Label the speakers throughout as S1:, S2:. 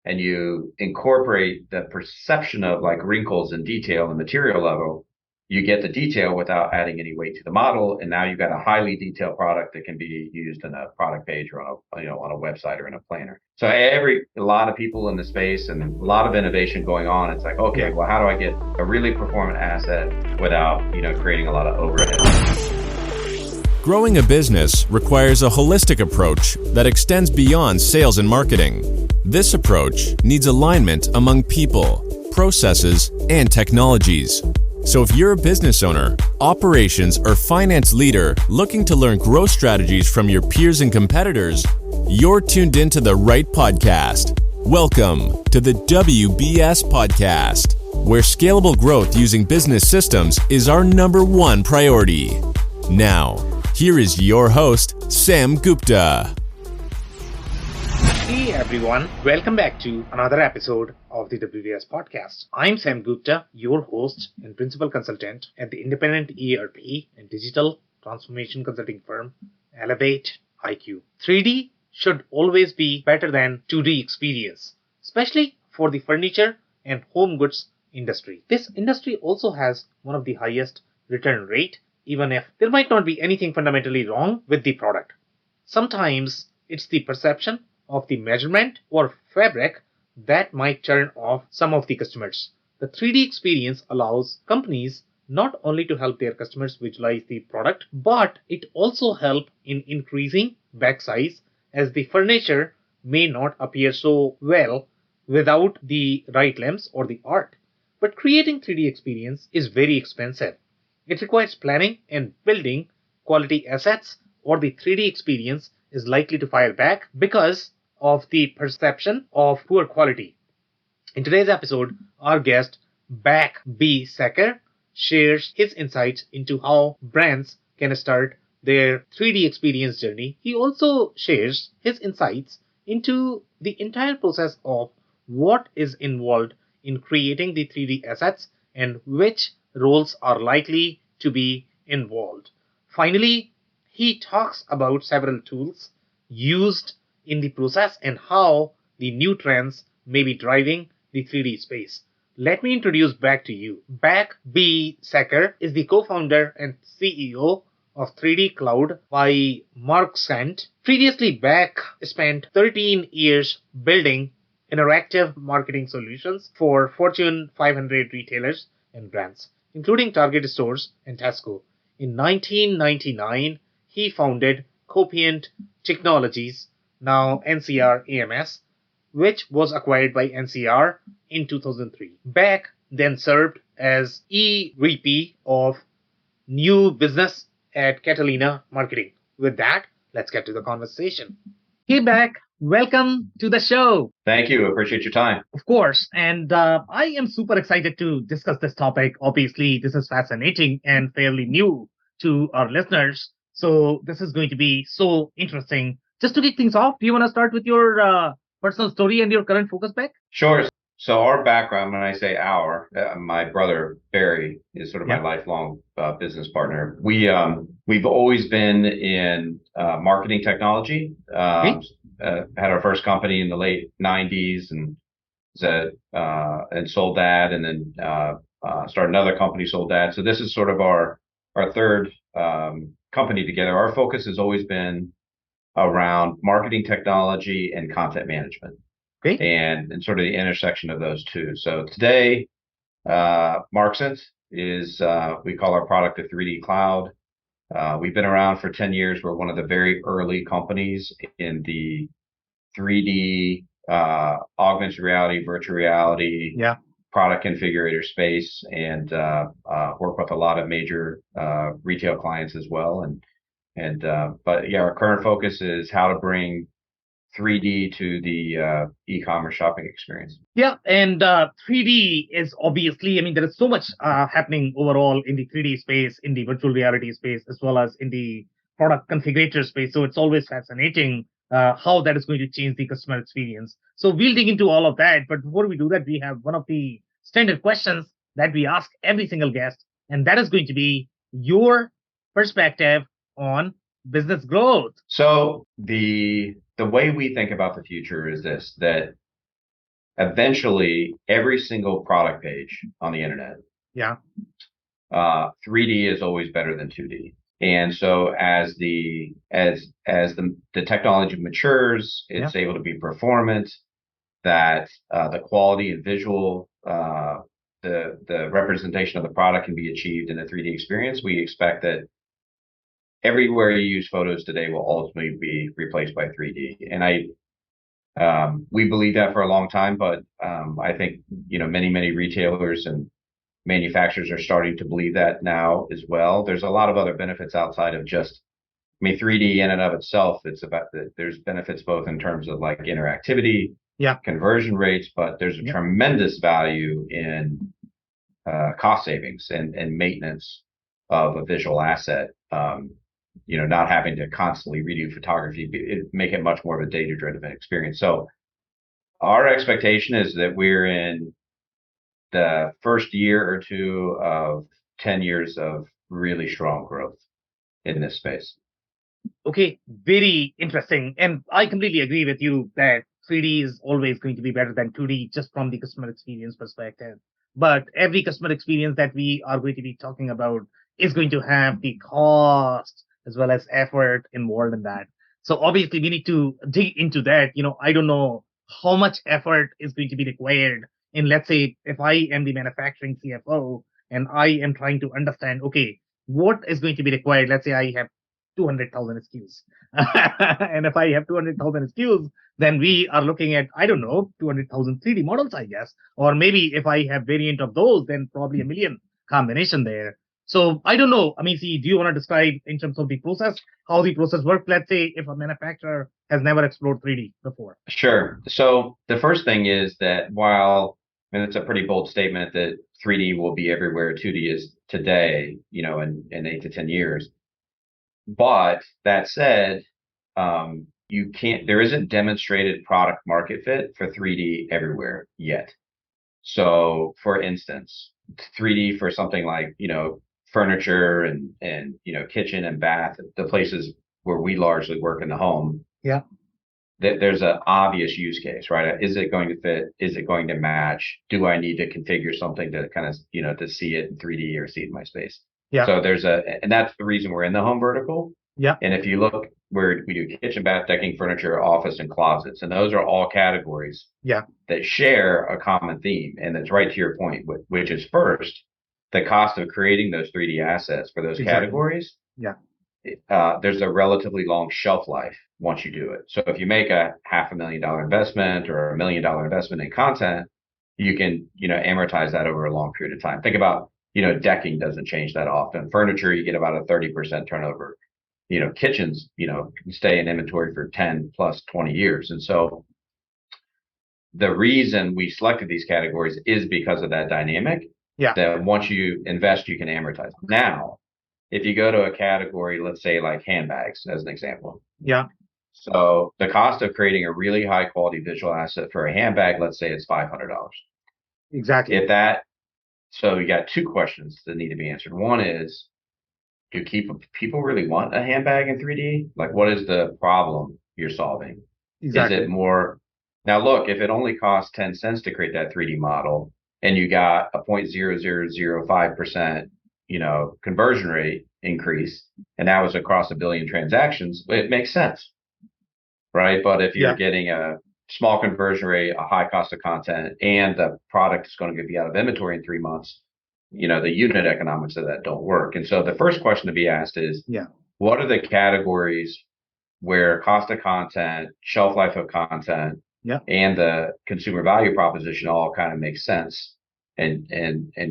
S1: and you incorporate the perception of like wrinkles and detail and material level, you get the detail without adding any weight to the model. And now you've got a highly detailed product that can be used in a product page or on a website or in a planner. So a lot of people in the space and a lot of innovation going on. It's like, okay, well, how do I get a really performant asset without, creating a lot of overhead?
S2: Growing a business requires a holistic approach that extends beyond sales and marketing. This approach needs alignment among people, processes, and technologies. So if you're a business owner, operations, or finance leader looking to learn growth strategies from your peers and competitors, you're tuned into the right podcast. Welcome to the WBS Podcast, where scalable growth using business systems is our number one priority. Now, here is your host, Sam Gupta.
S3: Hey everyone, welcome back to another episode of the WBS Podcast. I'm Sam Gupta, your host and principal consultant at the independent ERP and digital transformation consulting firm Elevate IQ. 3D should always be better than 2D experience, especially for the furniture and home goods industry. This industry also has one of the highest return rate, even if there might not be anything fundamentally wrong with the product. Sometimes it's the perception of the measurement or fabric that might turn off some of the customers. The 3D experience allows companies not only to help their customers visualize the product, but it also helps in increasing bag size, as the furniture may not appear so well without the right limbs or the art. But creating 3D experience is very expensive. It requires planning and building quality assets, or the 3D experience is likely to fire back because of the perception of poor quality. In today's episode, our guest, Beck Besecker, shares his insights into how brands can start their 3D experience journey. He also shares his insights into the entire process of what is involved in creating the 3D assets and which roles are likely to be involved. Finally, he talks about several tools used in the process and how the new trends may be driving the 3D space. Let me introduce Beck to you. Beck Besecker is the co-founder and CEO of 3D Cloud by Marksent. Previously, Beck spent 13 years building interactive marketing solutions for Fortune 500 retailers and brands, including Target stores and Tesco. In 1999, he founded Copient Technologies, now NCR AMS, which was acquired by NCR in 2003. Beck then served as EVP of New Business at Catalina Marketing. With that, let's get to the conversation. Hey Beck, welcome to the show.
S1: Thank you. Appreciate your time.
S3: Of course. And I am super excited to discuss this topic. Obviously, this is fascinating and fairly new to our listeners. So this is going to be so interesting. Just to kick things off, do you want to start with your personal story and your current focus, Beck?
S1: Sure. So our background, when I say my brother Barry is sort of my lifelong business partner. We've always been in marketing technology. Had our first company in the late '90s and sold that, and then started another company, sold that. So this is sort of our third company together. Our focus has always been around marketing technology and content management. And sort of the intersection of those two. So today, Marksent is, we call our product the 3D Cloud. We've been around for 10 years. We're one of the very early companies in the 3D augmented reality, virtual reality, product configurator space, and work with a lot of major retail clients as well. But our current focus is how to bring 3D to the e-commerce shopping experience.
S3: Yeah, and 3D is obviously, there is so much happening overall in the 3D space, in the virtual reality space, as well as in the product configurator space. So it's always fascinating how that is going to change the customer experience. So we'll dig into all of that. But before we do that, we have one of the standard questions that we ask every single guest, and that is going to be your perspective on business growth.
S1: So the way we think about the future is this, that eventually every single product page on the internet,
S3: Yeah.
S1: 3D is always better than 2D. And so as the technology matures, it's able to be performant, that the quality and visual, the representation of the product can be achieved in a 3D experience. We expect that everywhere you use photos today will ultimately be replaced by 3D. And we believe that for a long time, but I think many retailers and manufacturers are starting to believe that now as well. There's a lot of other benefits outside of just, 3D in and of itself. It's about there's benefits both in terms of like interactivity, conversion rates, but there's a tremendous value in cost savings and maintenance of a visual asset. Not having to constantly redo photography, make it much more of a data-driven experience. So our expectation is that we're in the first year or two of 10 years of really strong growth in this space.
S3: Okay, very interesting. And I completely agree with you that 3D is always going to be better than 2D just from the customer experience perspective. But every customer experience that we are going to be talking about is going to have the cost as well as effort involved in that. So obviously we need to dig into that. I don't know how much effort is going to be required. And let's say if I am the manufacturing CFO and I am trying to understand, okay, what is going to be required? Let's say I have 200,000 SKUs. And if I have 200,000 SKUs, then we are looking at, I don't know, 200,000 3D models, I guess. Or maybe if I have variant of those, then probably a million combination there. So I don't know. See, do you want to describe in terms of the process, how the process works? Let's say if a manufacturer has never explored 3D before.
S1: Sure. So the first thing is that while, it's a pretty bold statement that 3D will be everywhere 2D is today, in 8 to 10 years. But that said, there isn't demonstrated product market fit for 3D everywhere yet. So for instance, 3D for something like, furniture and kitchen and bath, the places where we largely work in the home.
S3: Yeah.
S1: There's an obvious use case, right? Is it going to fit? Is it going to match? Do I need to configure something to kind of, to see it in 3D or see it in my space?
S3: Yeah.
S1: So and that's the reason we're in the home vertical.
S3: Yeah.
S1: And if you look where we do kitchen, bath, decking, furniture, office, and closets, and those are all categories that share a common theme. And that's right to your point, which is first, the cost of creating those 3D assets for those categories.
S3: Yeah.
S1: There's a relatively long shelf life once you do it. So if you make a $500,000 investment or $1 million investment in content, you can, amortize that over a long period of time. Think about, decking doesn't change that often. Furniture, you get about a 30% turnover. Kitchens, can stay in inventory for 10 plus 20 years. And so the reason we selected these categories is because of that dynamic.
S3: Yeah.
S1: That once you invest, you can amortize. Now, if you go to a category, let's say like handbags as an example.
S3: Yeah.
S1: So the cost of creating a really high quality visual asset for a handbag, let's say it's $500.
S3: Exactly.
S1: So you got two questions that need to be answered. One is, do people really want a handbag in 3D? Like, what is the problem you're solving?
S3: Exactly.
S1: Is it more? Now, look, if it only costs 10 cents to create that 3D model and you got a 0.0005%, conversion rate increase, and that was across 1 billion transactions, it makes sense, right? But if you're getting a small conversion rate, a high cost of content, and the product is going to be out of inventory in 3 months, the unit economics of that don't work. And so the first question to be asked is, what are the categories where cost of content, shelf life of content, and the consumer value proposition all kind of make sense and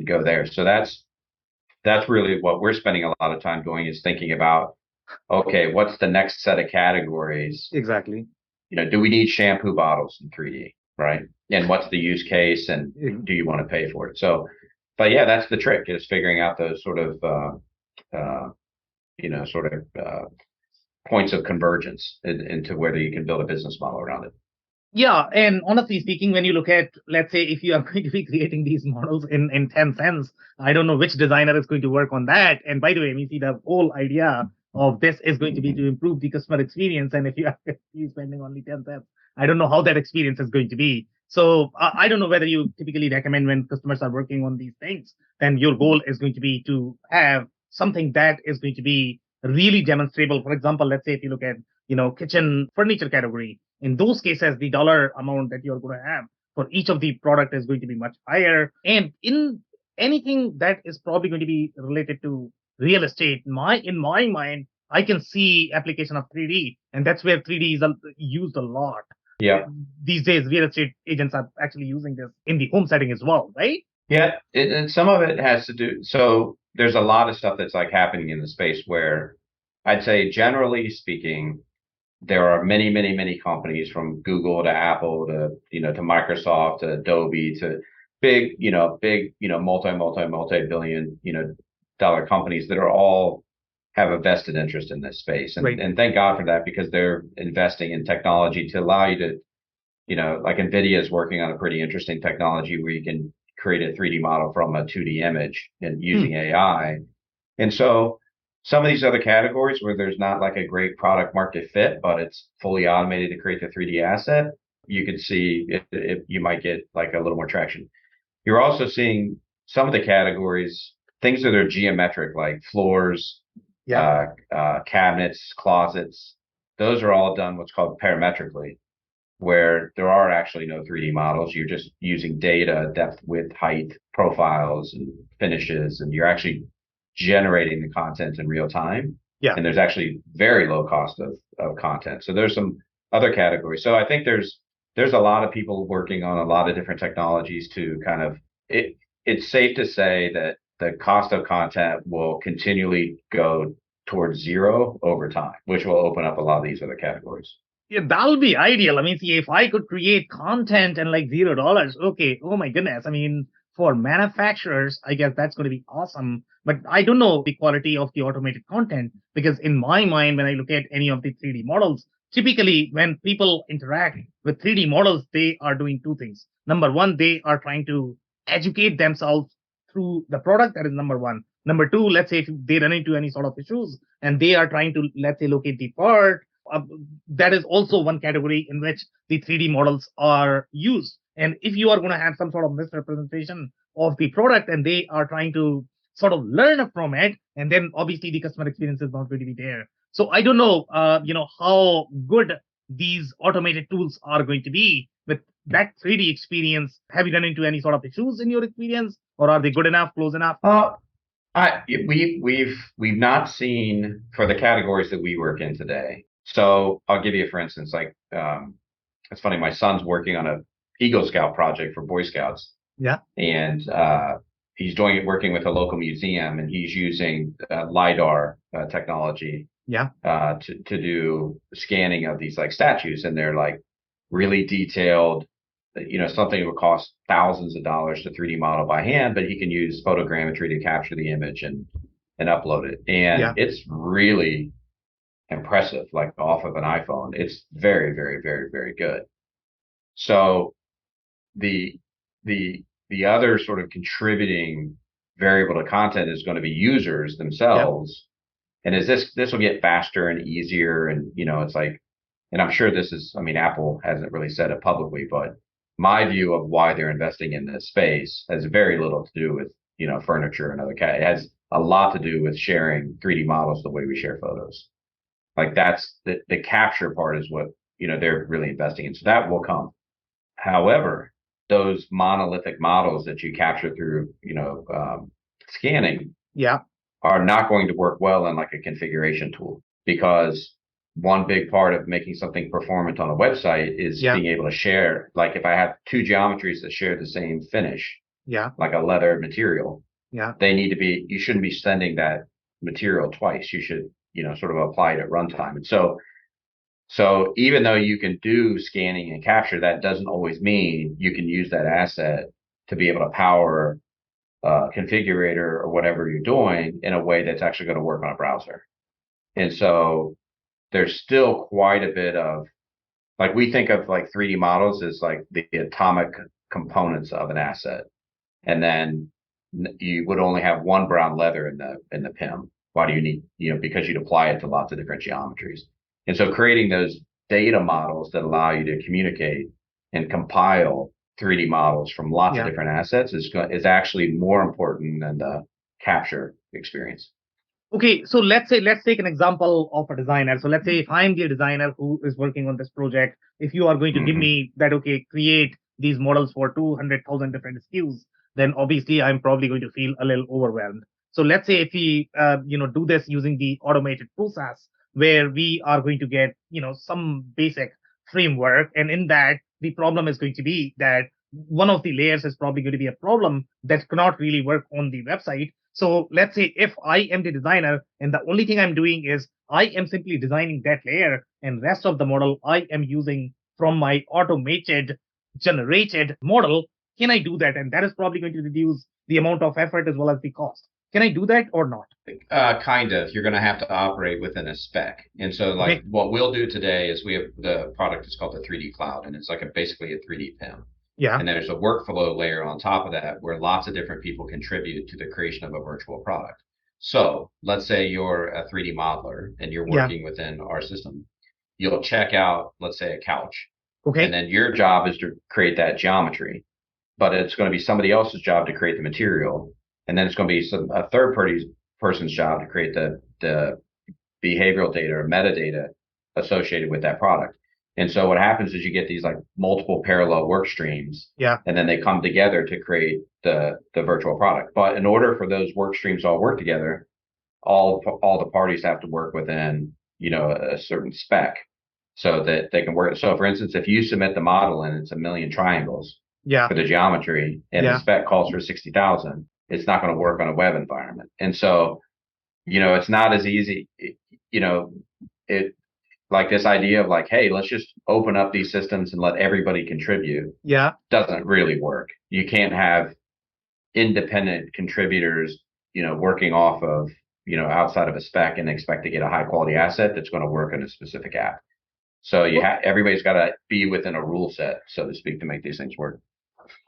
S1: go there. So that's really what we're spending a lot of time doing, is thinking about, okay, what's the next set of categories?
S3: Exactly.
S1: Do we need shampoo bottles in 3D, right? And what's the use case, and do you want to pay for it? So, but yeah, that's the trick, is figuring out those sort of, points of convergence into whether you can build a business model around it.
S3: Yeah, and honestly speaking, when you look at, let's say, if you are going to be creating these models in 10 cents, I don't know which designer is going to work on that. And by the way, we see the whole idea of this is going to be to improve the customer experience. And if you are spending only 10 cents, I don't know how that experience is going to be. So I don't know whether you typically recommend when customers are working on these things, then your goal is going to be to have something that is going to be really demonstrable. For example, let's say if you look at, kitchen furniture category, in those cases, the dollar amount that you're going to have for each of the product is going to be much higher. And in anything that is probably going to be related to real estate, in my mind, I can see application of 3D, and that's where 3D is used a lot.
S1: Yeah.
S3: These days, real estate agents are actually using this in the home setting as well, right?
S1: Yeah. And some of it has to do, so there's a lot of stuff that's like happening in the space where I'd say generally speaking, there are many, many, many companies from Google to Apple to, to Microsoft to Adobe to big, multi-billion, dollar companies that are all have a vested interest in this space.
S3: Right.
S1: And thank God for that, because they're investing in technology to allow you to, like NVIDIA is working on a pretty interesting technology where you can create a 3D model from a 2D image and using AI. And so some of these other categories where there's not like a great product market fit, but it's fully automated to create the 3D asset, you can see if you might get like a little more traction. You're also seeing some of the categories, things that are geometric, like floors, cabinets, closets. Those are all done what's called parametrically, where there are actually no 3D models. You're just using data, depth, width, height, profiles, and finishes, and you're actually generating the content in real time.
S3: Yeah.
S1: And there's actually very low cost of content. So there's some other categories. So I think there's a lot of people working on a lot of different technologies to kind of it's safe to say that the cost of content will continually go towards zero over time, which will open up a lot of these other categories.
S3: Yeah, that'll be ideal. I mean, see, if I could create content and like $0, okay, oh my goodness. I mean, for manufacturers, I guess that's going to be awesome. But I don't know the quality of the automated content, because in my mind, when I look at any of the 3D models, typically when people interact with 3D models, they are doing two things. Number one, they are trying to educate themselves through the product. That is number one. Number two, let's say if they run into any sort of issues and they are trying to, let's say, locate the part, that is also one category in which the 3D models are used. And if you are going to have some sort of misrepresentation of the product and they are trying to sort of learn from it, and then obviously the customer experience is not going to be there. So I don't know, how good these automated tools are going to be with that 3D experience. Have you run into any sort of issues in your experience, or are they good enough, close enough?
S1: We've not seen for the categories that we work in today. So I'll give you, for instance, like it's funny. My son's working on a Eagle Scout project for Boy Scouts.
S3: Yeah.
S1: And he's working with a local museum, and he's using LiDAR technology.
S3: Yeah.
S1: To do scanning of these like statues, and they're like really detailed. Something that would cost thousands of dollars to 3D model by hand, but he can use photogrammetry to capture the image and upload it. And it's really impressive, like off of an iPhone. It's very, very, very, very good. So the other sort of contributing variable to content is going to be users themselves. And as this will get faster and easier, and it's like, and I'm sure Apple hasn't really said it publicly, but my view of why they're investing in this space has very little to do with furniture and other it has a lot to do with sharing 3D models the way we share photos. Like that's the capture part is what they're really investing in. So that will come. However, those monolithic models that you capture through scanning are not going to work well in like a configuration tool, because one big part of making something performant on a website is being able to share. Like if I have two geometries that share the same finish, like a leather material, they need to be, you shouldn't be sending that material twice. You should, sort of apply it at runtime. And so even though you can do scanning and capture, that doesn't always mean you can use that asset to be able to power a configurator or whatever you're doing in a way that's actually going to work on a browser. And so there's still quite a bit of, like, we think of like 3D models as like the atomic components of an asset. And then you would only have one brown leather in the PIM. Why do you need, because you'd apply it to lots of different geometries. And so creating those data models that allow you to communicate and compile 3D models from lots of
S3: Yeah.
S1: different assets is actually more important than the capture experience.
S3: Okay, so let's take an example of a designer. So let's say if I'm the designer who is working on this project, if you are going to give
S1: Mm-hmm.
S3: me that, okay, create these models for 200,000 different SKUs, then obviously I'm probably going to feel a little overwhelmed. So let's say if we do this using the automated process where we are going to get some basic framework, and in that the problem is going to be that one of the layers is probably going to be a problem that cannot really work on the website. So let's say if I am the designer and the only thing I'm doing is I am simply designing that layer, and rest of the model I am using from my automated generated model, can I do that? And that is probably going to reduce the amount of effort as well as the cost. Can I do that or not?
S1: Kind of. You're going to have to operate within a spec. And so, like,
S3: Okay.
S1: what we'll do today is we have the product is called the 3D Cloud, and it's like basically a 3D PIM.
S3: Yeah.
S1: And there's a workflow layer on top of that where lots of different people contribute to the creation of a virtual product. So let's say you're a 3D modeler and you're
S3: Yeah.
S1: working within our system. You'll check out, let's say, a couch.
S3: Okay.
S1: And then your job is to create that geometry, but it's going to be somebody else's job to create the material. And then it's going to be a third person's job to create the behavioral data or metadata associated with that product. And so what happens is you get these like multiple parallel work streams,
S3: Yeah.
S1: and then they come together to create the virtual product. But in order for those work streams to all work together, all the parties have to work within, a certain spec so that they can work. So for instance, if you submit the model and it's 1,000,000 triangles
S3: Yeah.
S1: for the geometry and the spec calls for 60,000, it's not going to work on a web environment. And so, it's not as easy, it like this idea of like, hey, let's just open up these systems and let everybody contribute
S3: Yeah.
S1: doesn't really work. You can't have independent contributors, working off of, outside of a spec and expect to get a high quality asset that's going to work in a specific app. So everybody's got to be within a rule set, so to speak, to make these things work.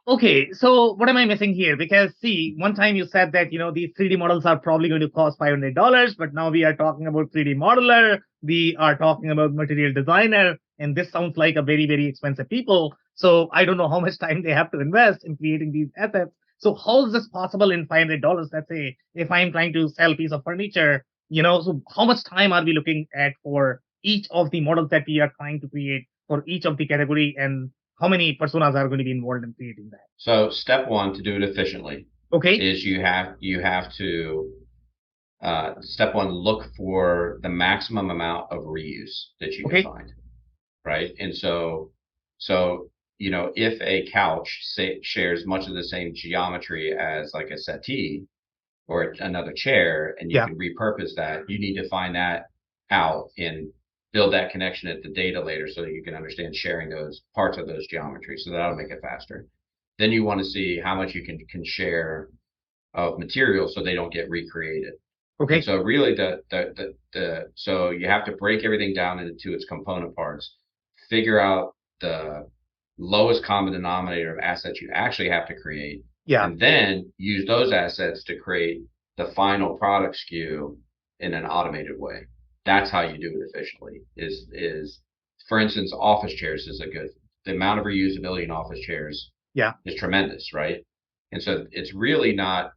S3: Okay, so what am I missing here? Because see, one time you said that these 3D models are probably going to cost $500, but now we are talking about 3D modeler, we are talking about material designer, and this sounds like a very, very expensive people. So I don't know how much time they have to invest in creating these assets. So how is this possible in $500? Let's say if I'm trying to sell a piece of furniture, so how much time are we looking at for each of the models that we are trying to create for each of the category, and how many personas are going to be involved in creating that?
S1: So step one to do it efficiently,
S3: okay,
S1: is you have to step one, look for the maximum amount of reuse that you can find, right? And so if a couch shares much of the same geometry as like a settee or another chair, and you can repurpose that, you need to find that out and build that connection at the data later so that you can understand sharing those parts of those geometries. So that'll make it faster. Then you want to see how much you can share of materials so they don't get recreated.
S3: Okay.
S1: And so really so you have to break everything down into its component parts, figure out the lowest common denominator of assets you actually have to create.
S3: Yeah.
S1: And then use those assets to create the final product SKU in an automated way. That's how you do it efficiently. Is for instance, office chairs is the amount of reusability in office chairs is tremendous, right? And so it's really not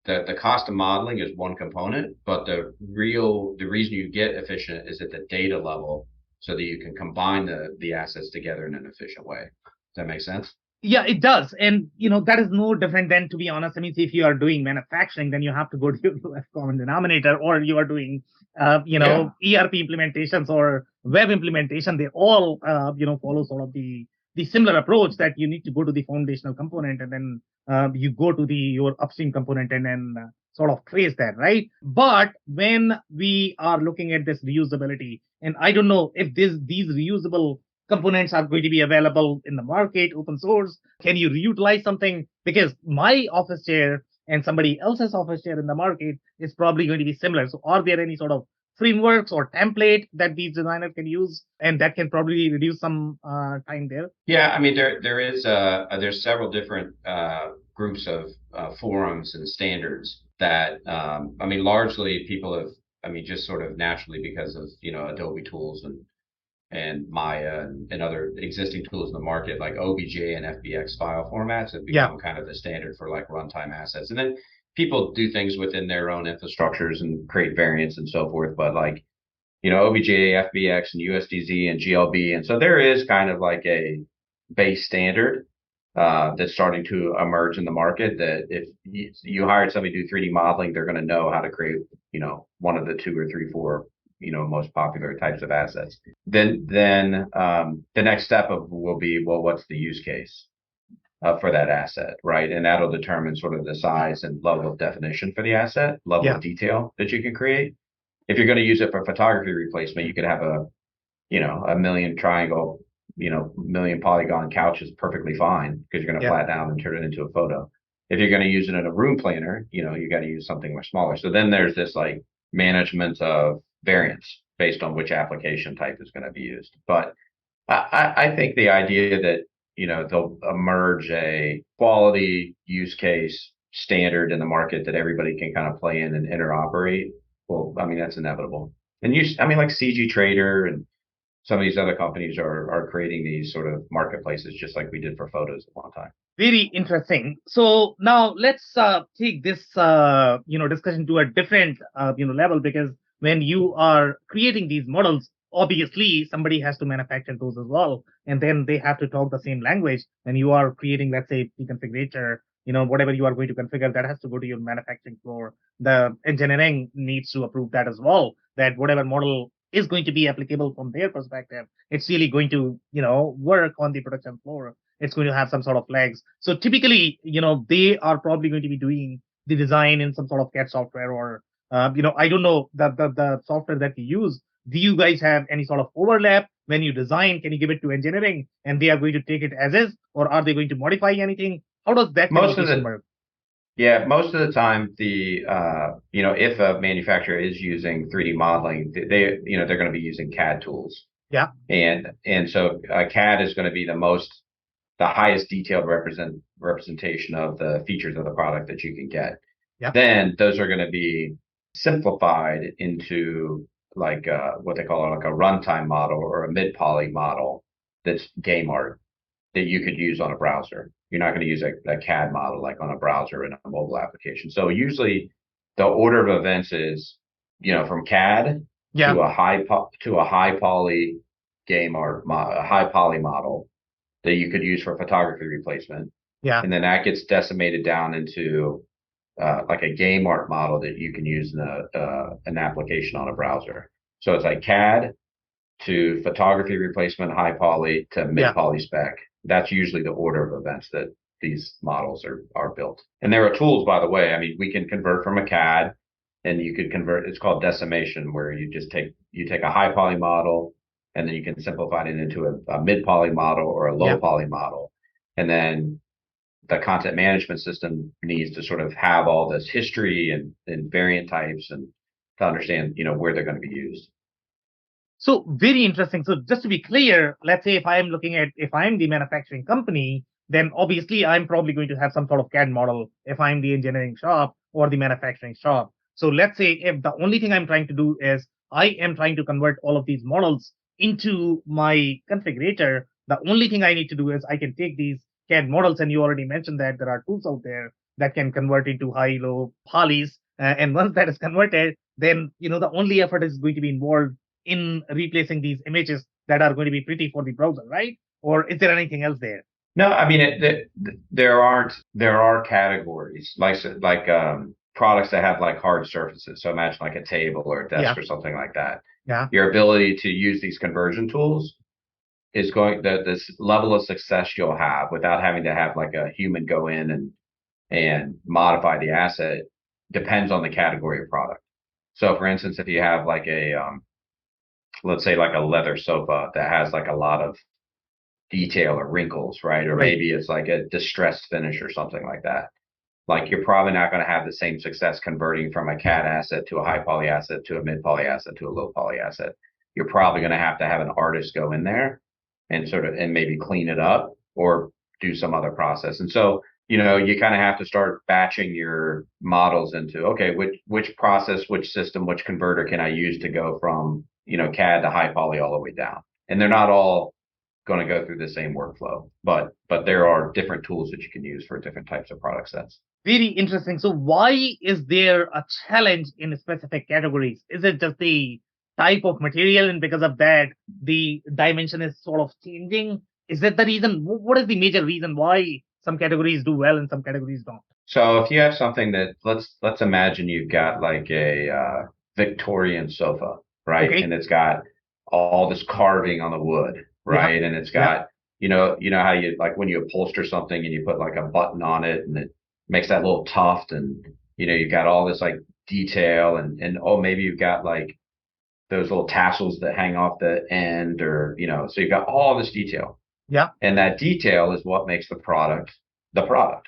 S1: the cost of modeling is one component, but the reason you get efficient is at the data level so that you can combine the assets together in an efficient way. Does that make sense?
S3: Yeah, it does. And, that is no different than, to be honest, I mean, if you are doing manufacturing, then you have to go to your lowest common denominator, or you are doing, ERP implementations or web implementation. They all, follow sort of the similar approach that you need to go to the foundational component, and then you go to your upstream component and then sort of trace that, right? But when we are looking at this reusability, and I don't know if these reusable components are going to be available in the market, open source. Can you reutilize something? Because my office chair and somebody else's office chair in the market is probably going to be similar. So are there any sort of frameworks or template that these designers can use, and that can probably reduce some time there?
S1: Yeah, I mean, there's several different groups of forums and standards that, largely people have, just sort of naturally because of, Adobe tools and Maya and other existing tools in the market like OBJ and FBX file formats have
S3: Yeah.
S1: become kind of the standard for like runtime assets. And then people do things within their own infrastructures and create variants and so forth. But like, OBJ, FBX, and USDZ and GLB. And so there is kind of like a base standard that's starting to emerge in the market that if you hired somebody to do 3D modeling, they're going to know how to create, one of the two or three, four, most popular types of assets. Then the next step will be, well, what's the use case for that asset, right? And that'll determine sort of the size and level of definition for the asset, level
S3: Yeah.
S1: of detail that you can create. If you're going to use it for photography replacement, you could have a million triangle, million polygon couch is perfectly fine because you're going to
S3: Yeah.
S1: flat down and turn it into a photo. If you're going to use it in a room planner, you got to use something much smaller. So then there's this like management of variants based on which application type is going to be used. But I think the idea that, they'll emerge a quality use case standard in the market that everybody can kind of play in and interoperate. Well, I mean, that's inevitable. And like CG Trader and some of these other companies are creating these sort of marketplaces just like we did for photos at one time.
S3: Very interesting. So now let's take this discussion to a different level, because when you are creating these models, obviously somebody has to manufacture those as well, and then they have to talk the same language. When you are creating, let's say, the configurator, whatever you are going to configure, that has to go to your manufacturing floor. The engineering needs to approve that as well, that whatever model is going to be applicable from their perspective, it's really going to work on the production floor. It's going to have some sort of legs. So typically, they are probably going to be doing the design in some sort of CAD software, or I don't know the software that you use. Do you guys have any sort of overlap when you design? Can you give it to engineering and they are going to take it as is, or are they going to modify anything? How does that communication work?
S1: Yeah, most of the time, if a manufacturer is using 3D modeling, they're going to be using CAD tools.
S3: Yeah.
S1: And so CAD is going to be the highest detailed representation of the features of the product that you can get.
S3: Yeah.
S1: Then those are going to be simplified into like what they call like a runtime model or a mid-poly model that's game art that you could use on a browser. You're not going to use a CAD model like on a browser in a mobile application. So usually the order of events is, from CAD to a high poly game art, a high poly model that you could use for photography replacement.
S3: Yeah.
S1: And then that gets decimated down into like a game art model that you can use in an application on a browser. So it's like CAD to photography replacement, high poly to mid poly spec. That's usually the order of events that these models are built. And there are tools, by the way. I mean, we can convert from a CAD, and you could convert. It's called decimation, where you just take a high poly model, and then you can simplify it into a mid poly model or a low poly model. And then the content management system needs to sort of have all this history and variant types and to understand, where they're going to be used.
S3: So very interesting. So just to be clear, let's say if I'm the manufacturing company, then obviously I'm probably going to have some sort of CAD model if I'm the engineering shop or the manufacturing shop. So let's say if the only thing I'm trying to do is I am trying to convert all of these models into my configurator, the only thing I need to do is I can take these CAD models, and you already mentioned that there are tools out there that can convert into high, low polys. And once that is converted, then, the only effort is going to be involved in replacing these images that are going to be pretty for the browser, right? Or is there anything else there?
S1: No, I mean, there are categories like products that have like hard surfaces. So imagine like a table or a desk or something like that.
S3: Yeah.
S1: Your ability to use these conversion tools is this level of success you'll have without having to have like a human go in and modify the asset depends on the category of product. So for instance, if you have like let's say like a leather sofa that has like a lot of detail or wrinkles, right? Or maybe it's like a distressed finish or something like that. Like you're probably not going to have the same success converting from a CAD asset to a high poly asset to a mid poly asset to a low poly asset. You're probably going to have an artist go in there and and maybe clean it up or do some other process. And so, you kind of have to start batching your models into, okay, which process, which system, which converter can I use to go from, CAD to high poly all the way down? and they're not all going to go through the same workflow, but there are different tools that you can use for different types of product sets.
S3: Very interesting. So why is there a challenge in specific categories? Is it just the type of material, and because of that, the dimension is sort of changing? Is that the reason? What is the major reason why some categories do well and some categories don't?
S1: So if you have something that let's imagine you've got like a Victorian sofa, right?
S3: Okay.
S1: And it's got all this carving on the wood,
S3: Yeah.
S1: right? And it's
S3: Yeah.
S1: got, you know how you like when you upholster something and you put like a button on it and it makes that little tuft, and you've got all this like detail, and oh, maybe you've got like those little tassels that hang off the end, or so you've got all this detail.
S3: Yeah.
S1: And that detail is what makes the product,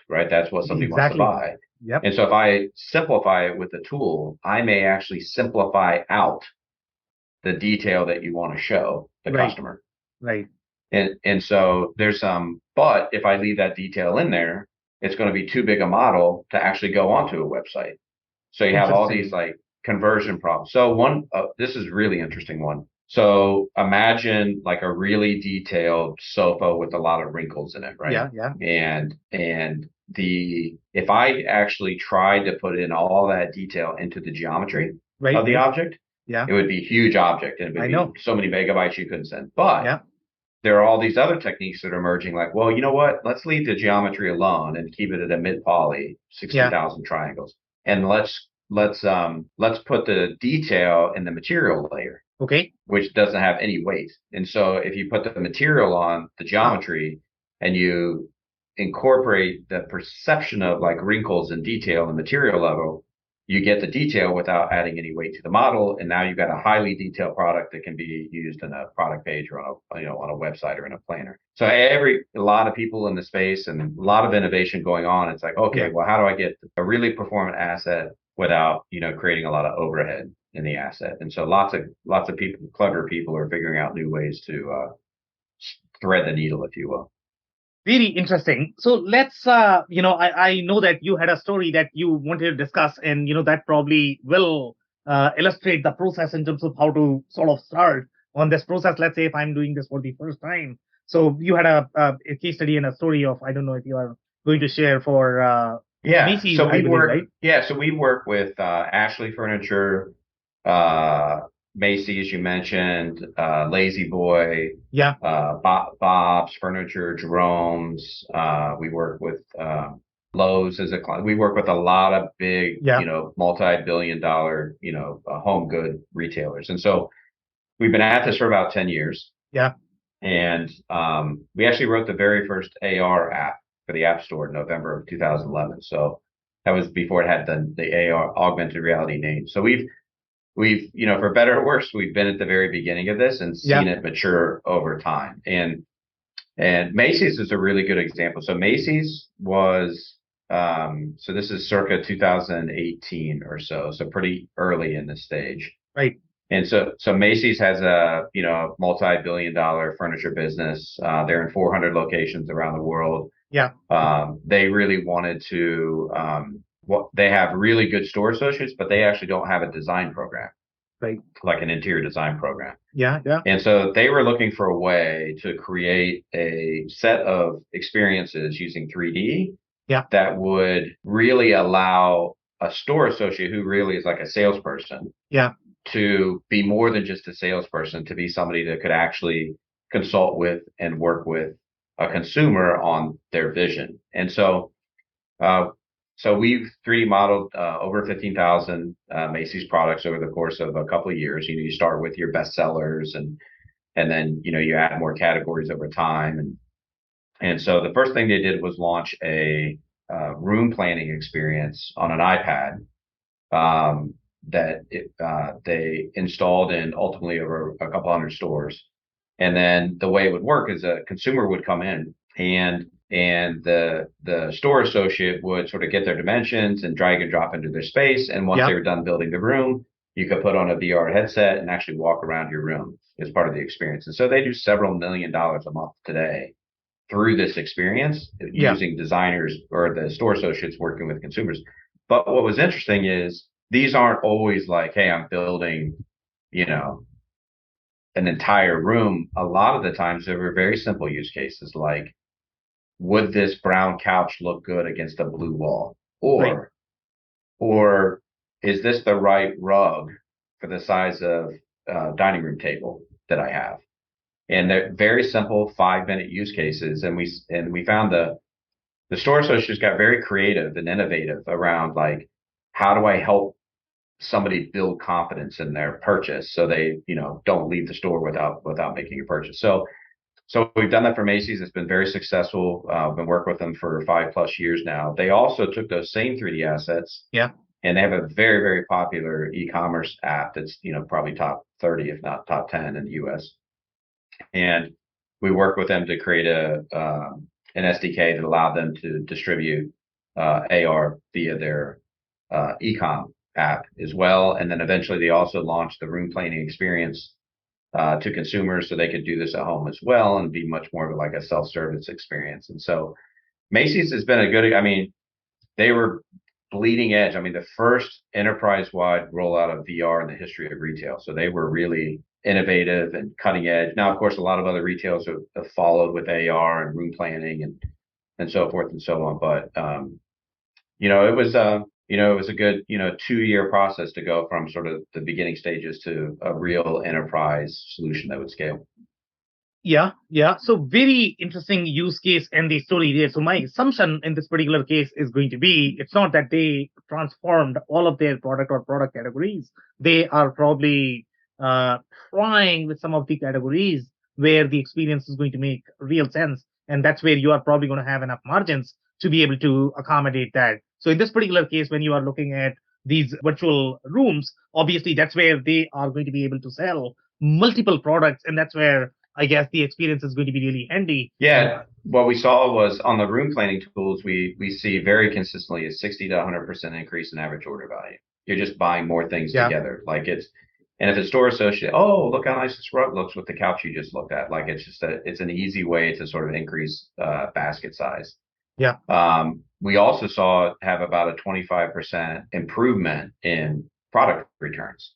S1: right? That's what somebody wants to
S3: Exactly.
S1: buy.
S3: Yep.
S1: And so if I simplify it with a tool, I may actually simplify out the detail that you want to show the
S3: Right.
S1: customer.
S3: Right.
S1: And so there's but if I leave that detail in there, it's going to be too big a model to actually go onto a website. So you have all these
S3: Interesting.
S1: like conversion problems. So this is a really interesting one. So imagine like a really detailed sofa with a lot of wrinkles in it, right?
S3: Yeah. Yeah.
S1: And if I actually tried to put in all that detail into the geometry
S3: Right.
S1: of the
S3: Right.
S1: object,
S3: Yeah.
S1: it would be a huge object, and it
S3: I
S1: would
S3: know.
S1: be so many megabytes you couldn't send. But
S3: Yeah.
S1: there are all these other techniques that are emerging, like, well, you know what? Let's leave the geometry alone and keep it at a mid poly,
S3: Yeah.
S1: 60,000 triangles, and let's put the detail in the material layer,
S3: Okay.
S1: which doesn't have any weight. And so if you put the material on the geometry and you incorporate the perception of like wrinkles and detail in the material level, you get the detail without adding any weight to the model, and now you've got a highly detailed product that can be used in a product page or on a website or in a planner. So a lot of people in the space and a lot of innovation going on. It's like, okay,
S3: Yeah.
S1: well, how do I get a really performant asset without creating a lot of overhead in the asset? And so lots of people, clever people, are figuring out new ways to thread the needle, if you will.
S3: Very interesting. So let's, I know that you had a story that you wanted to discuss, and, that probably will illustrate the process in terms of how to sort of start on this process. Let's say if I'm doing this for the first time. So you had a case study and a story of, I don't know if you are going to share for Macy's,
S1: So
S3: I believe, right?
S1: so we work with Ashley Furniture, Macy's, you mentioned, Lazy Boy,
S3: Yeah.
S1: Bob's Furniture, Jerome's. We work with Lowe's as a client. We work with a lot of big,
S3: Yeah.
S1: multi-billion-dollar, home good retailers. And so we've been at this for about 10 years.
S3: Yeah.
S1: And we actually wrote the very first AR app for the App Store in November of 2011. So that was before it had the AR, augmented reality name. So we've for better or worse, we've been at the very beginning of this and seen it mature over time. And Macy's is a really good example. So Macy's was so this is circa 2018 or so pretty early in this stage.
S3: Right.
S1: And so Macy's has a multi-billion-dollar furniture business. They're in 400 locations around the world.
S3: Yeah.
S1: They really wanted to they have really good store associates, but they actually don't have a design program,
S3: Right.
S1: like an interior design program.
S3: Yeah. Yeah.
S1: And so they were looking for a way to create a set of experiences using 3D that would really allow a store associate who really is like a salesperson to be more than just a salesperson, to be somebody that could actually consult with and work with a consumer on their vision. And so we've 3D modeled over 15,000 Macy's products over the course of a couple of years. You start with your best sellers, and then you add more categories over time. And so the first thing they did was launch a room planning experience on an iPad that they installed in ultimately over a couple hundred stores. And then the way it would work is a consumer would come in, and the store associate would sort of get their dimensions and drag and drop into their space. And once they were done building the room, you could put on a VR headset and actually walk around your room as part of the experience. And so they do several $1 million a month today through this experience using designers or the store associates working with consumers. But what was interesting is these aren't always like, hey, I'm building, an entire room, a lot of the times there were very simple use cases like, would this brown couch look good against a blue wall?
S3: Right.
S1: Or is this the right rug for the size of dining room table that I have? And they're very simple 5-minute use cases. And we found the store associates got very creative and innovative around like, how do I help somebody build confidence in their purchase so they, don't leave the store without making a purchase. So we've done that for Macy's. It's been very successful. I've been working with them for 5+ years now. They also took those same 3D assets.
S3: Yeah.
S1: And they have a very, very popular e-commerce app that's, probably top 30, if not top 10 in the US. And we work with them to create an SDK that allowed them to distribute AR via their e-com app as well. And then eventually they also launched the room planning experience to consumers so they could do this at home as well and be much more of like a self-service experience. And so Macy's has been they were bleeding edge. The first enterprise-wide rollout of VR in the history of retail. So they were really innovative and cutting edge. Now, of course, a lot of other retailers have followed with AR and room planning and so forth and so on. But it was a good 2-year process to go from sort of the beginning stages to a real enterprise solution that would scale.
S3: Yeah, yeah. So very interesting use case and the story there. So my assumption in this particular case is going to be, it's not that they transformed all of their product or product categories. They are probably trying with some of the categories where the experience is going to make real sense. And that's where you are probably going to have enough margins to be able to accommodate that. So in this particular case, when you are looking at these virtual rooms, obviously that's where they are going to be able to sell multiple products. And that's where I guess the experience is going to be really handy.
S1: Yeah, what we saw was on the room planning tools, we see very consistently a 60 to 100% increase in average order value. You're just buying more things together. And if a store associate, oh, look how nice this rug looks with the couch you just looked at. Like it's an easy way to sort of increase basket size.
S3: Yeah.
S1: We also saw it have about a 25% improvement in product returns,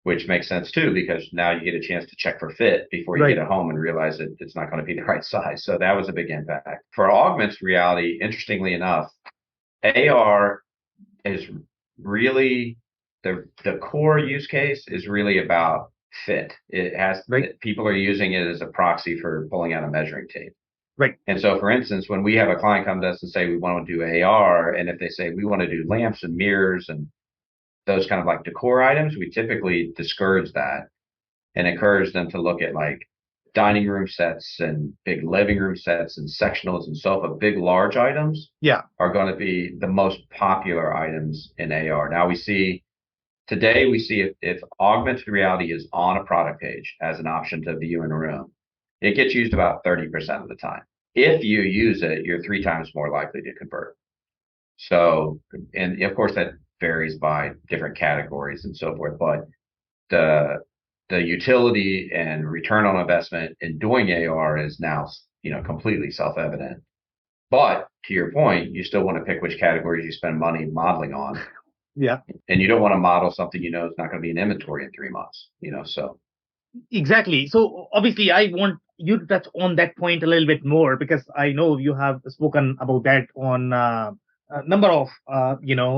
S1: which makes sense too, because now you get a chance to check for fit before you get it home and realize that it's not going to be the right size. So that was a big impact. For augmented reality, interestingly enough, AR is really the core use case is really about fit. It has people are using it as a proxy for pulling out a measuring tape.
S3: Right.
S1: And so, for instance, when we have a client come to us and say we want to do AR, and if they say we want to do lamps and mirrors and those kind of like decor items, we typically discourage that and encourage them to look at like dining room sets and big living room sets and sectionals and sofa. Big, large items are going to be the most popular items in AR. Now today we see if augmented reality is on a product page as an option to view in a room, it gets used about 30% of the time. If you use it, you're 3 times more likely to convert. So, and of course that varies by different categories and so forth, but the utility and return on investment in doing AR is now, completely self-evident. But to your point, you still want to pick which categories you spend money modeling on.
S3: Yeah.
S1: And you don't want to model something is not going to be in inventory in 3 months, so.
S3: Exactly. So obviously I want you to touch on that point a little bit more, because I know you have spoken about that on a number of,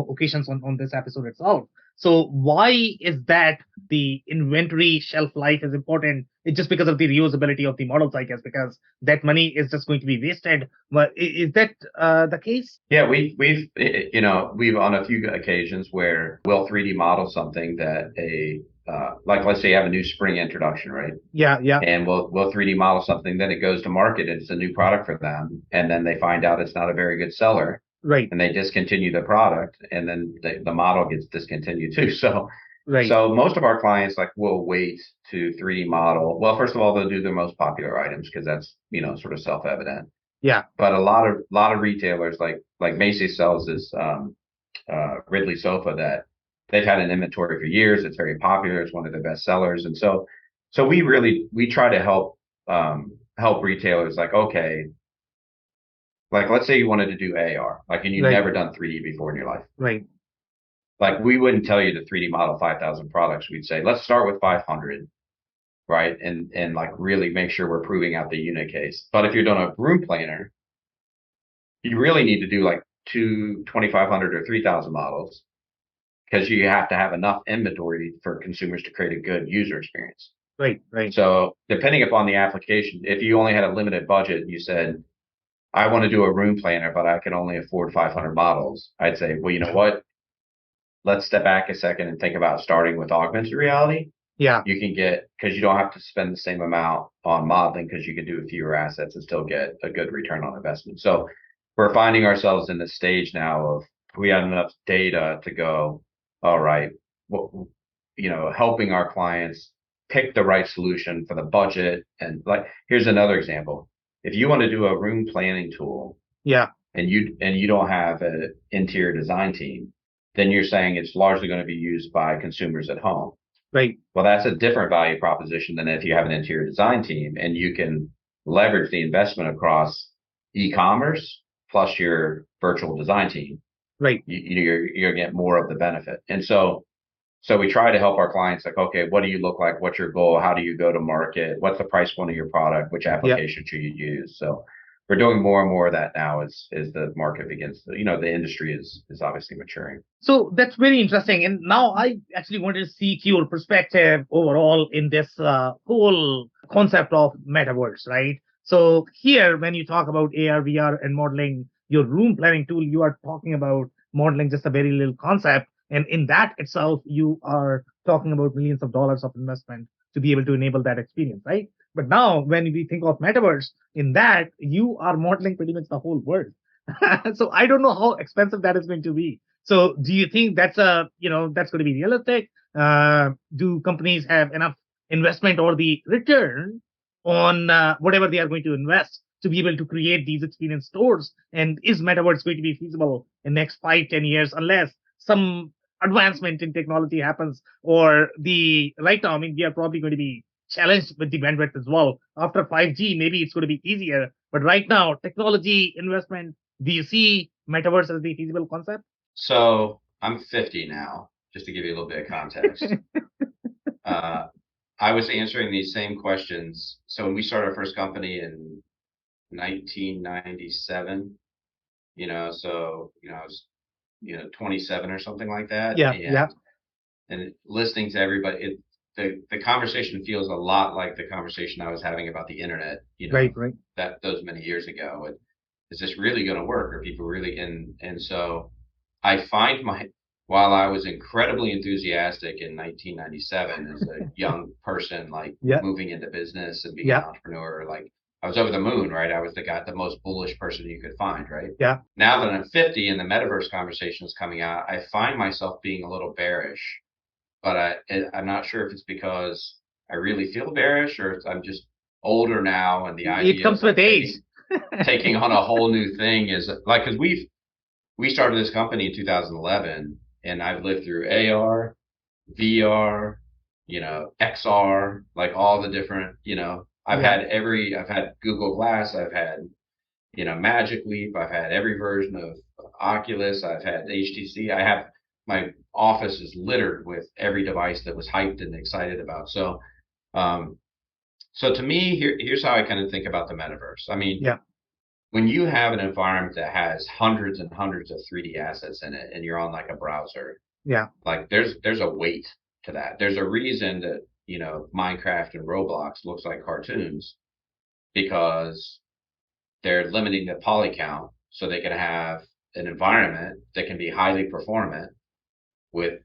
S3: occasions on this episode itself. So why is that the inventory shelf life is important? It's just because of the reusability of the models, I guess, because that money is just going to be wasted. But is that the case?
S1: Yeah, we've on a few occasions where we'll 3D model something that like let's say you have a new spring introduction, right?
S3: Yeah.
S1: And we'll 3D model something, then it goes to market and it's a new product for them, and then they find out it's not a very good seller.
S3: Right.
S1: And they discontinue the product, and then the model gets discontinued too. So,
S3: right.
S1: So most of our clients will wait to 3D model. Well, first of all, they'll do their most popular items because that's sort of self-evident.
S3: Yeah.
S1: But a lot of retailers like Macy's sells this Ridley sofa that they've had in inventory for years. It's very popular. It's one of their best sellers, and so we try to help retailers. Like, okay. Like, let's say you wanted to do AR, and you've never done 3D before in your life.
S3: Right.
S1: Like, we wouldn't tell you to 3D model 5,000 products. We'd say, let's start with 500. right? And like really make sure we're proving out the unit case. But if you're doing a room planner, you really need to do like 2,500 or 3,000 models because you have to have enough inventory for consumers to create a good user experience.
S3: Right, right.
S1: So depending upon the application, if you only had a limited budget and you said, I want to do a room planner, but I can only afford 500 models, I'd say, well, you know what? Let's step back a second and think about starting with augmented reality.
S3: Yeah,
S1: You can get, because you don't have to spend the same amount on modeling because you can do fewer assets and still get a good return on investment. So we're finding ourselves in this stage now of we have enough data to go, all right, well, helping our clients pick the right solution for the budget. And like, here's another example. If you want to do a room planning tool
S3: yeah,
S1: and you don't have an interior design team, then you're saying it's largely going to be used by consumers at home.
S3: right.
S1: Well, that's a different value proposition than if you have an interior design team and you can leverage the investment across e-commerce plus your virtual design team.
S3: Right.
S1: You're getting more of the benefit. And so we try to help our clients like, okay, what do you look like? What's your goal? How do you go to market? What's the price point of your product? Which application should you use? So we're doing more and more of that now as the market begins to, the industry is obviously maturing.
S3: So that's very interesting. And now I actually wanted to seek your perspective overall in this whole concept of metaverse, right? So here, when you talk about AR, VR, and modeling your room planning tool, you are talking about modeling just a very little concept. And in that itself, you are talking about millions of dollars of investment to be able to enable that experience, right? But now, when we think of metaverse, in that you are modeling pretty much the whole world. So I don't know how expensive that is going to be. So do you think that's that's going to be realistic? Do companies have enough investment or the return on whatever they are going to invest to be able to create these experience stores? And is metaverse going to be feasible in next 5-10 years unless some advancement in technology happens or the right now, I mean, we are probably going to be challenged with the bandwidth as well. After 5G, maybe it's going to be easier. But right now, technology investment, do you see metaverse as the feasible concept?
S1: So I'm 50 now, just to give you a little bit of context. I was answering these same questions. So when we started our first company in 1997, I was 27 or something like that.
S3: Yeah,
S1: and,
S3: yeah.
S1: And listening to everybody, the conversation feels a lot like the conversation I was having about the internet,
S3: Right.
S1: those many years ago. And is this really going to work? Are people really in? And so I find while I was incredibly enthusiastic in 1997 as a young person, like moving into business and being an entrepreneur, like I was over the moon, right? I was the most bullish person you could find, right?
S3: Yeah.
S1: Now that I'm 50 and the metaverse conversation is coming out, I find myself being a little bearish, but I'm not sure if it's because I really feel bearish or if I'm just older now and the idea
S3: it comes with age.
S1: taking on a whole new thing is like, because we started this company in 2011 and I've lived through AR, VR, XR, like all the different, I've had Google Glass, I've had, Magic Leap, I've had every version of Oculus, I've had HTC, my office is littered with every device that was hyped and excited about. So, so to me, here's how I kind of think about the metaverse. I mean, when you have an environment that has hundreds and hundreds of 3D assets in it, and you're on like a browser, like there's a weight to that. There's a reason that Minecraft and Roblox looks like cartoons because they're limiting the poly count so they can have an environment that can be highly performant with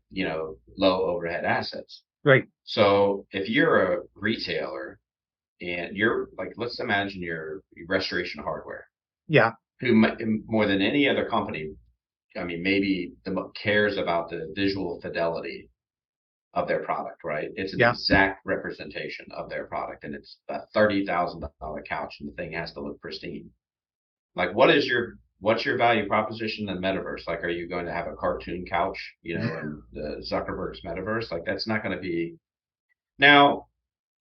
S1: low overhead assets.
S3: Right.
S1: So if you're a retailer and you're like, let's imagine you're Restoration Hardware.
S3: Yeah.
S1: Who more than any other company, I mean, maybe cares about the visual fidelity of their product, right? It's an exact representation of their product, and it's a $30,000 couch, and the thing has to look pristine. Like, what's your value proposition in the metaverse? Like, are you going to have a cartoon couch, in the Zuckerberg's metaverse? Like, that's not going to be. Now,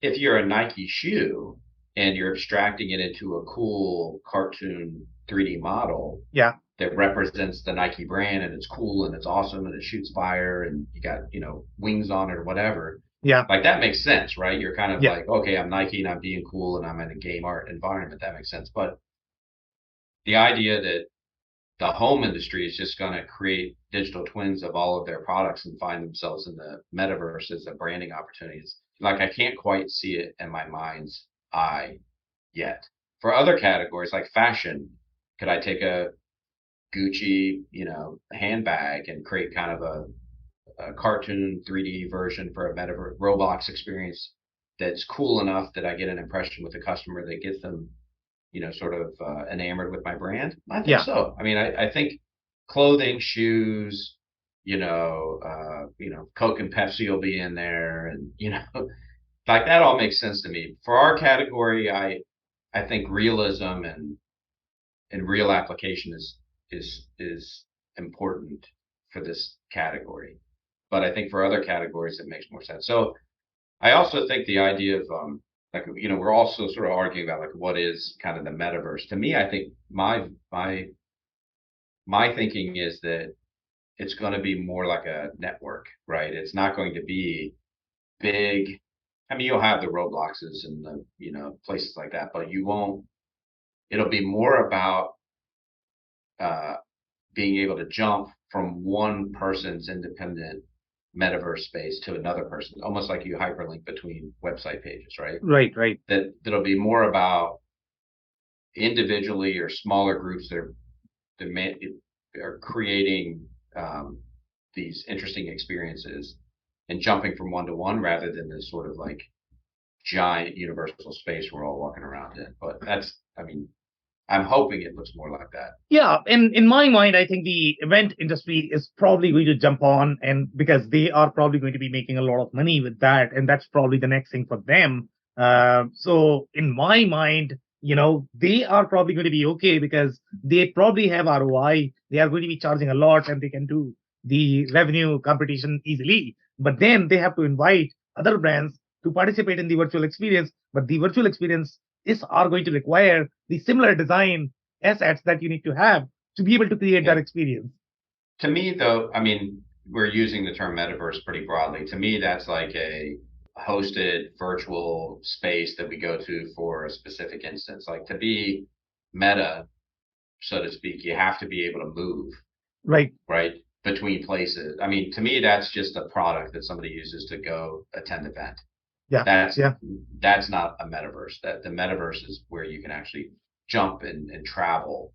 S1: if you're a Nike shoe and you're abstracting it into a cool cartoon 3D model, that represents the Nike brand and it's cool and it's awesome and it shoots fire and you got, wings on it or whatever.
S3: Yeah.
S1: Like that makes sense, right? You're kind of
S3: Yeah.
S1: like, okay, I'm Nike and I'm being cool and I'm in a game art environment. That makes sense. But the idea that the home industry is just going to create digital twins of all of their products and find themselves in the metaverse as a branding opportunities. Like I can't quite see it in my mind's eye yet. For other categories like fashion, could I take a Gucci, handbag and create kind of a cartoon 3D version for a metaverse Roblox experience that's cool enough that I get an impression with the customer that gets them sort of enamored with my brand? I think
S3: Yeah.
S1: so. I mean, I think clothing, shoes, Coke and Pepsi will be in there, and like that all makes sense to me. For our category, I think realism and real application is important for this category. But I think for other categories, it makes more sense. So I also think the idea of like we're also sort of arguing about like what is kind of the metaverse. To me, I think my thinking is that it's going to be more like a network, right? It's not going to be big. I mean, you'll have the Robloxes and the places like that, but you won't. It'll be more about uh, being able to jump from one person's independent metaverse space to another person, almost like you hyperlink between website pages, right?
S3: Right. Right.
S1: That'll be more about individually or smaller groups that are creating these interesting experiences and jumping from one to one rather than this sort of like giant universal space we're all walking around in. But I mean, I'm hoping it looks more like that.
S3: Yeah, in my mind, I think the event industry is probably going to jump on, and because they are probably going to be making a lot of money with that, and that's probably the next thing for them. So in my mind, they are probably going to be okay because they probably have ROI. They are going to be charging a lot, and they can do the revenue competition easily. But then they have to invite other brands to participate in the virtual experience. But the virtual experience is are going to require the similar design assets that you need to have to be able to create that
S1: Yeah.
S3: experience.
S1: To me, though, I mean, we're using the term metaverse pretty broadly. To me, that's like a hosted virtual space that we go to for a specific instance. Like to be meta, so to speak, you have to be able to move,
S3: Right.
S1: right, between places. I mean, to me, that's just a product that somebody uses to go attend an event.
S3: Yeah.
S1: That's
S3: Yeah.
S1: that's not a metaverse. That the metaverse is where you can actually jump and travel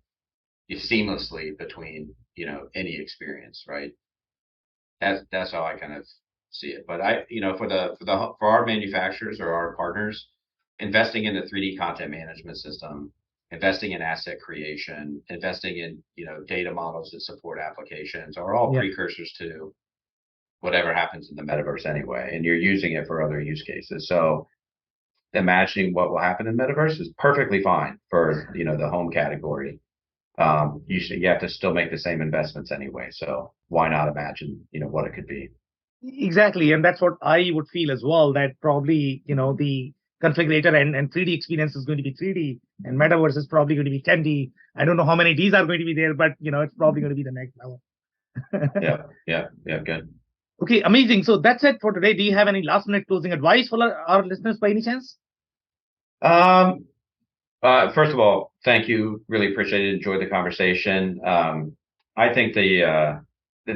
S1: seamlessly between any experience, right? That's how I kind of see it. But for our manufacturers or our partners, investing in the 3D content management system, investing in asset creation, investing in data models that support applications are all
S3: Yeah.
S1: precursors to whatever happens in the metaverse anyway. And you're using it for other use cases. So imagining what will happen in metaverse is perfectly fine for the home category. You have to still make the same investments anyway. So why not imagine what it could be?
S3: Exactly. And that's what I would feel as well, that probably, the configurator and 3D experience is going to be 3D and metaverse is probably going to be 10D. I don't know how many Ds are going to be there, but it's probably going to be the next level.
S1: Yeah, good.
S3: Okay, amazing. So that's it for today. Do you have any last minute closing advice for our listeners by any chance?
S1: Um, First of all, thank you. Really appreciate it. Enjoyed the conversation. I think the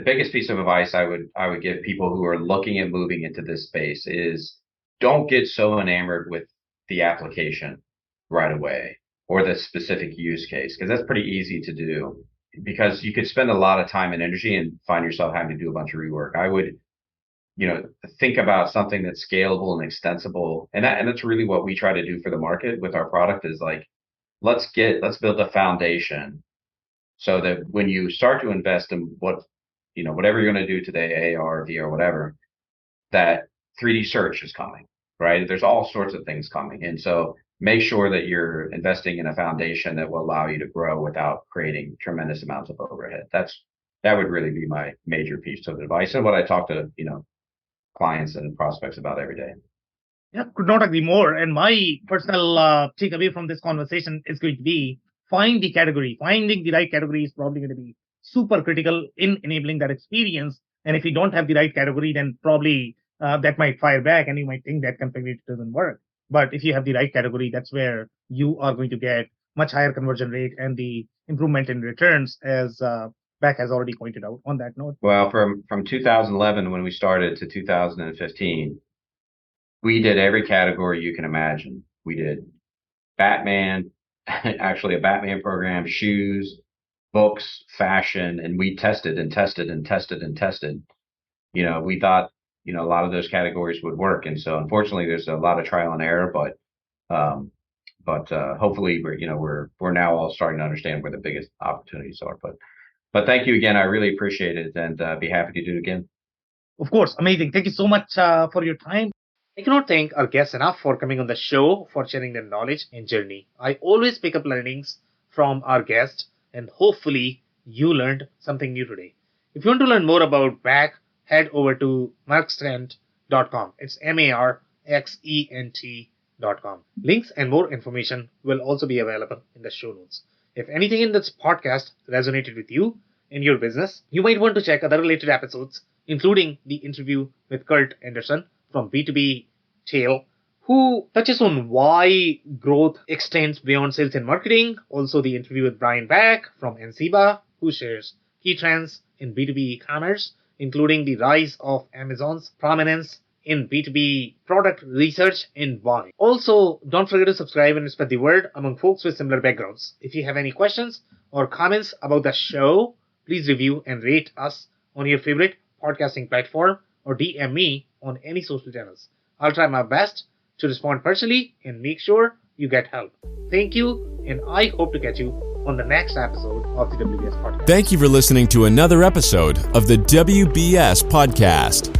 S1: biggest piece of advice I would give people who are looking at moving into this space is don't get so enamored with the application right away or the specific use case, because that's pretty easy to do because you could spend a lot of time and energy and find yourself having to do a bunch of rework. I would think about something that's scalable and extensible. And that's really what we try to do for the market with our product is like, let's build a foundation so that when you start to invest in whatever you're going to do today, AR, VR, whatever, that 3D search is coming, right? There's all sorts of things coming. And so make sure that you're investing in a foundation that will allow you to grow without creating tremendous amounts of overhead. That would really be my major piece of advice and what I talk to, clients and prospects about every day.
S3: Yeah, could not agree more. And my personal takeaway from this conversation is going to be find the category. Finding the right category is probably going to be super critical in enabling that experience. And if you don't have the right category, then probably that might fire back, and you might think that configuration doesn't work. But if you have the right category, that's where you are going to get much higher conversion rate and the improvement in returns, as Beck has already pointed out on that note.
S1: Well, from 2011 when we started to 2015, we did every category you can imagine. We did Batman, actually a Batman program, shoes, books, fashion, and we tested and tested and tested and tested. We thought, a lot of those categories would work. And so unfortunately there's a lot of trial and error, but hopefully we're now all starting to understand where the biggest opportunities are. But thank you again. I really appreciate it, and be happy to do it again.
S3: Of course. Amazing. Thank you so much for your time. I cannot thank our guests enough for coming on the show, for sharing their knowledge and journey. I always pick up learnings from our guests, and hopefully you learned something new today. If you want to learn more about Beck, head over to marxent.com. It's marxent.com. Links and more information will also be available in the show notes. If anything in this podcast resonated with you in your business, you might want to check other related episodes, including the interview with Kurt Anderson from B2B Tail, who touches on why growth extends beyond sales and marketing. Also, the interview with Brian Beck from NCBA, who shares key trends in B2B e-commerce, including the rise of Amazon's prominence in B2B product research and buying. Also, don't forget to subscribe and spread the word among folks with similar backgrounds. If you have any questions or comments about the show, please review and rate us on your favorite podcasting platform or DM me on any social channels. I'll try my best to respond personally and make sure you get help. Thank you, and I hope to catch you on the next episode of the WBS Podcast.
S2: Thank you for listening to another episode of the WBS Podcast.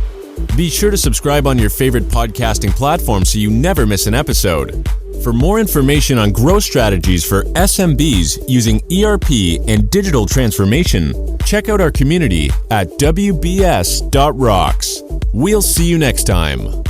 S2: Be sure to subscribe on your favorite podcasting platform so you never miss an episode. For more information on growth strategies for SMBs using ERP and digital transformation, check out our community at WBS.rocks. We'll see you next time.